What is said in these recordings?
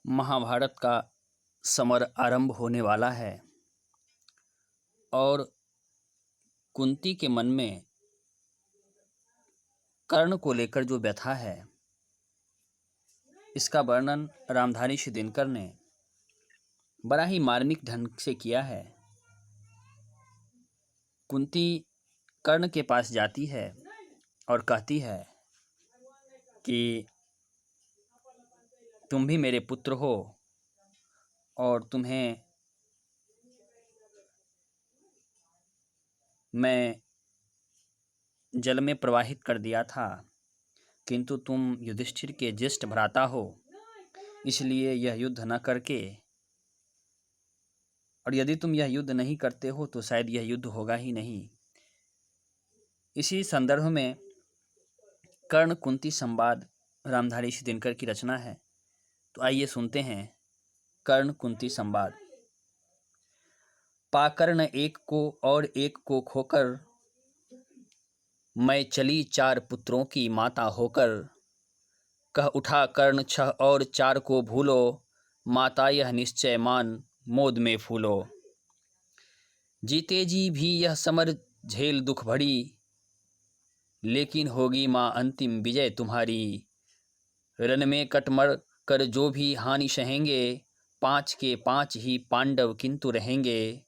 महाभारत का समर आरंभ होने वाला है और कुंती के मन में कर्ण को लेकर जो व्यथा है, इसका वर्णन रामधारी श्री दिनकर ने बड़ा ही मार्मिक ढंग से किया है। कुंती कर्ण के पास जाती है और कहती है कि तुम भी मेरे पुत्र हो और तुम्हें मैं जल में प्रवाहित कर दिया था, किंतु तुम युधिष्ठिर के ज्येष्ठ भ्राता हो, इसलिए यह युद्ध न करके, और यदि तुम यह युद्ध नहीं करते हो तो शायद यह युद्ध होगा ही नहीं। इसी संदर्भ में कर्ण कुंती संवाद रामधारी श्री दिनकर की रचना है। तो आइए सुनते हैं कर्ण कुंती संवाद। पाकर्ण एक को और एक को खोकर, मैं चली चार पुत्रों की माता होकर। कह उठा कर्ण छह और चार को भूलो, माता यह निश्चय मान मोद में फूलो। जीते जी भी यह समर झेल दुख भरी, लेकिन होगी माँ अंतिम विजय तुम्हारी। रण में कटमर कर जो भी हानि सहेंगे, पांच के पांच ही पांडव किंतु रहेंगे।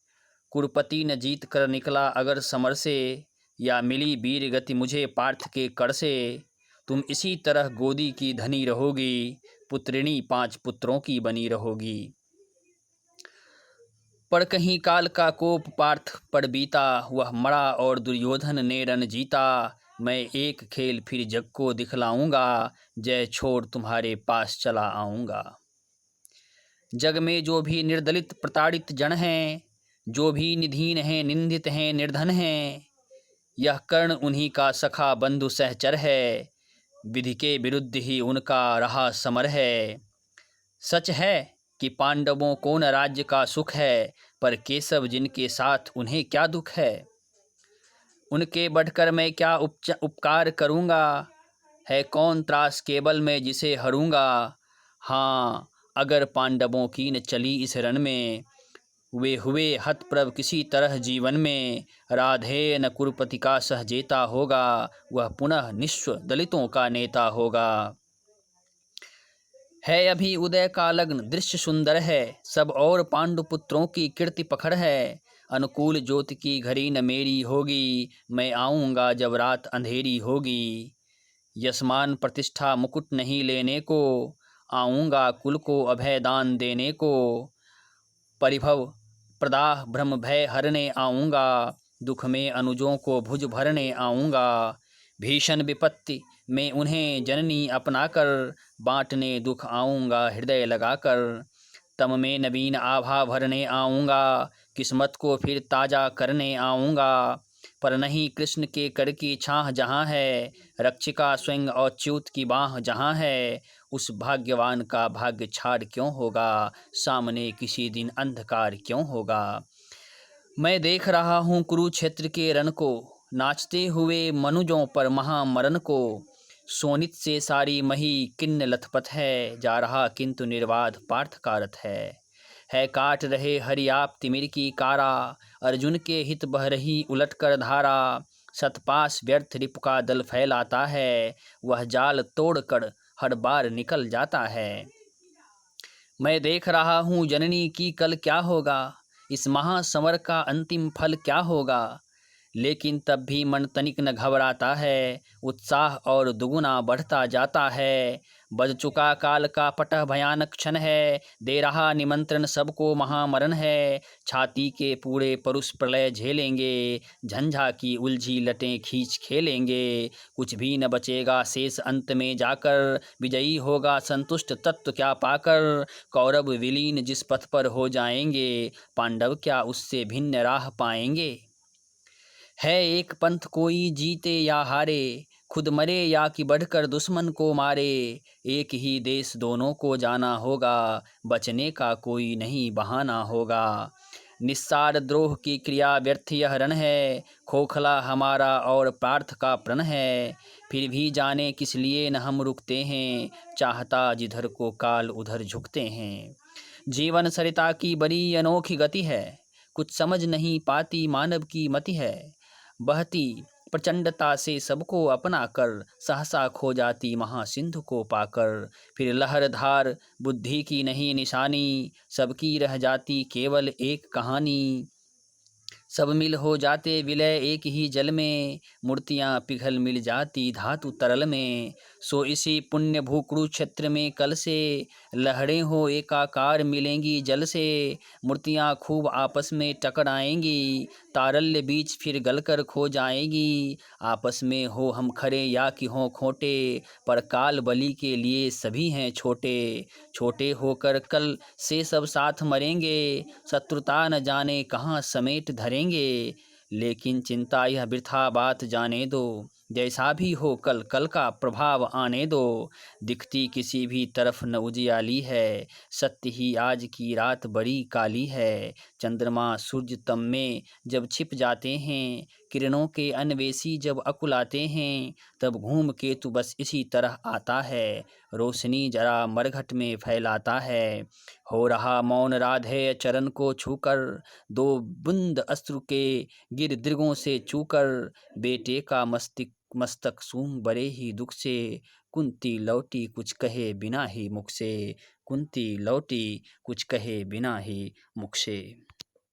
कुरुपति न जीत कर निकला अगर समर से, या मिली वीर गति मुझे पार्थ के कर से। तुम इसी तरह गोदी की धनी रहोगी, पुत्रिणी पांच पुत्रों की बनी रहोगी। पर कहीं काल का कोप पार्थ पर बीता, वह मरा और दुर्योधन ने रण जीता। मैं एक खेल फिर जग को दिखलाऊंगा, जय छोड़ तुम्हारे पास चला आऊंगा। जग में जो भी निर्दलित प्रताड़ित जन हैं, जो भी निधीन हैं निंदित हैं निर्धन हैं, यह कर्ण उन्हीं का सखा बंधु सहचर है। विधि के विरुद्ध ही उनका रहा समर है। सच है कि पांडवों को न राज्य का सुख है, पर केशव जिनके साथ उन्हें क्या दुख है। उनके बढ़कर मैं क्या उपकार करूँगा, है कौन त्रास केवल मैं जिसे हरूँगा। हाँ, अगर पांडवों की न चली इस रण में, वे हुए हतप्रभ किसी तरह जीवन में। राधे न कुरुपति का सहजेता होगा, वह पुनः निस्व दलितों का नेता होगा। है अभी उदय का लग्न दृश्य सुंदर है, सब और पांडुपुत्रों की कीर्ति पखड़ है। अनुकूल ज्योति की घड़ी न मेरी होगी, मैं आऊँगा जब रात अंधेरी होगी। यशमान प्रतिष्ठा मुकुट नहीं लेने को, आऊँगा कुल को अभय दान देने को। परिभव प्रदाह भ्रम भय हरने आऊँगा, दुख में अनुजों को भुज भरने आऊँगा। भीषण विपत्ति में उन्हें जननी अपनाकर, बांटने दुख आऊँगा हृदय लगाकर। तम में नवीन आभा भरने आऊँगा, किस्मत को फिर ताजा करने आऊँगा। पर नहीं कृष्ण के कर की छाह जहाँ है, रक्षिका स्वयं अच्युत की बाह जहाँ है। उस भाग्यवान का भाग्य छाड़ क्यों होगा, सामने किसी दिन अंधकार क्यों होगा। मैं देख रहा हूँ कुरुक्षेत्र के रण को, नाचते हुए मनुजों पर महामरण को। सोनित से सारी मही किन्न लथपथ है, जा रहा किंतु निर्वाध पार्थ का रथ है काट रहे हरियाप तिमिर की कारा। अर्जुन के हित बह रही उलट कर धारा, सतपास व्यर्थ रिपु का दल फैलाता है। वह जाल तोड़कर हर बार निकल जाता है। मैं देख रहा हूँ जननी की कल क्या होगा, इस महासमर का अंतिम फल क्या होगा। लेकिन तब भी मन तनिक न घबराता है, उत्साह और दुगुना बढ़ता जाता है। बज चुका काल का पटह भयानक क्षण है, दे रहा निमंत्रण सबको महामरण है। छाती के पूरे परुष प्रलय झेलेंगे, झंझा की उलझी लटें खींच खेलेंगे। कुछ भी न बचेगा शेष अंत में जाकर, विजयी होगा संतुष्ट तत्व क्या पाकर। कौरव विलीन जिस पथ पर हो जाएंगे, पांडव क्या उससे भिन्न राह पाएंगे। है एक पंथ कोई जीते या हारे, खुद मरे या कि बढ़कर दुश्मन को मारे। एक ही देश दोनों को जाना होगा, बचने का कोई नहीं बहाना होगा। निस्सार द्रोह की क्रिया व्यर्थ यह रण है, खोखला हमारा और पार्थ का प्रण है। फिर भी जाने किस लिए न हम रुकते हैं, चाहता जिधर को काल उधर झुकते हैं। जीवन सरिता की बड़ी अनोखी गति है, कुछ समझ नहीं पाती मानव की मति है। बहती प्रचंडता से सबको अपना कर, सहसा खो जाती महासिंधु को पाकर। फिर लहर धार बुद्धि की नहीं निशानी, सबकी रह जाती केवल एक कहानी। सब मिल हो जाते विलय एक ही जल में, मूर्तियां पिघल मिल जाती धातु तरल में। सो इसी पुण्य भू कुरुक्षेत्र में कल से, लहरें हो एकाकार मिलेंगी जल से। मूर्तियां खूब आपस में टकराएंगी, तारल्य बीच फिर गलकर खो जाएंगी। आपस में हो हम खरे या कि हों खोटे, पर काल बलि के लिए सभी हैं छोटे। छोटे होकर कल से सब साथ मरेंगे, शत्रुता न जाने कहाँ समेट धरेंगे। लेकिन चिंता यह वृथा बात जाने दो, जैसा भी हो कल कल का प्रभाव आने दो। दिखती किसी भी तरफ न उजियाली है, सत्य ही आज की रात बड़ी काली है। चंद्रमा सूर्य तम में जब छिप जाते हैं, किरणों के अन्वेषी जब अकुलाते हैं, तब घूम केतु बस इसी तरह आता है, रोशनी जरा मरघट में फैलाता है। हो रहा मौन राधे चरण को छूकर, दो बूंद अश्रु के गिर दृगों से चूकर। बेटे का मस्तक सूंघ बड़े ही दुख से, कुंती लौटी कुछ कहे बिना ही मुख से। कुंती लौटी कुछ कहे बिना ही मुख से।